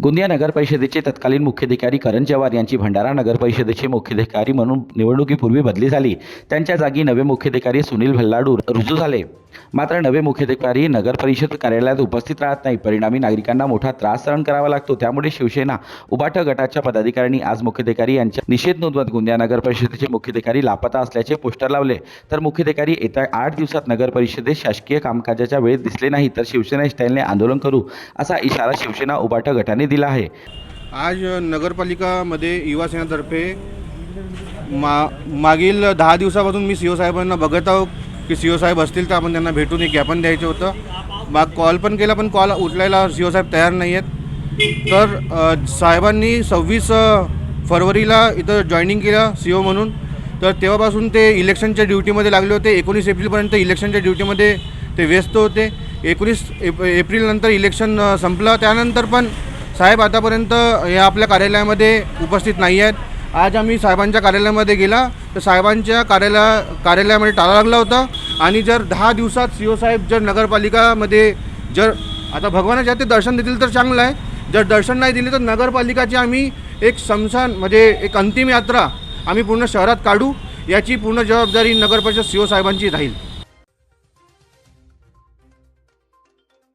गोंदिया नगर परिषदेचे तत्कालीन मुख्याधिकारी करण जवार यांची भंडारा नगर परिषदेचे मुख्याधिकारी म्हणून निवडणुकीपूर्वी बदली झाली। त्यांच्या जागी नवे मुख्याधिकारी सुनील भल्लाडू रुजू झाले। मात्र नवे मुख्याधिकारी नगर परिषद कार्यालयात उपस्थित राहत नाही। परिणामी नागरिकांना मोठा त्रास सहन करावा लागतो। त्यामुळे शिवसेना उबाठ गटाच्या पदाधिकाऱ्यांनी आज मुख्याधिकारी यांचा निषेध नोंदवत गोंदिया नगर परिषदेचे मुख्याधिकारी लापता असल्याचे पोस्टर लावले। तर मुख्याधिकारी येत्या 8 दिवसात नगर परिषदेत शासकीय कामकाजाच्या वेळेत दिसले नाही तर शिवसेना स्टाईलने आंदोलन करू असा इशारा शिवसेना उबाठ गटाने दिला आहे। आज नगरपालिकामध्ये युवासेनेतर्फे मागील 10 दिवसापासून मी सीओ साहेबांना बघत आहो की सीओ साहेब असतील तर आपण त्यांना भेटून एक ज्ञापन द्यायचं होतं। मग कॉल पण केला पण कॉल उचलायला सीओ साहेब तयार नाही आहेत। तर साहेबांनी 26 फरवरीला इथं जॉईनिंग केलं सीओ म्हणून। तर तेव्हापासून ते इलेक्शनच्या ड्युटीमध्ये लागले होते। 19 एप्रिलपर्यंत इलेक्शनच्या ड्युटीमध्ये ते व्यस्त होते। 19 एप्रिलनंतर इलेक्शन संपलं। त्यानंतर पण साहेब आतापर्यंत या आपल्या कार्यालयामध्ये उपस्थित नाही आहेत। आज आम्ही साहेबांच्या कार्यालयामध्ये गेला तर साहेबांच्या कार्यालयामध्ये टाळा लागला होता। आणि जर 10 दिवसात सीओ साहेब जर नगरपालिकामध्ये जर आता भगवानाच्या ते दर्शन देतील तर चांगलं आहे। जर दर्शन नाही दिले तर नगरपालिकाची आम्ही एक स्मशान म्हणजे एक अंतिम यात्रा आम्ही पूर्ण शहरात काढू, याची पूर्ण जबाबदारी नगरपरिषद सीओ साहेबांची राहील।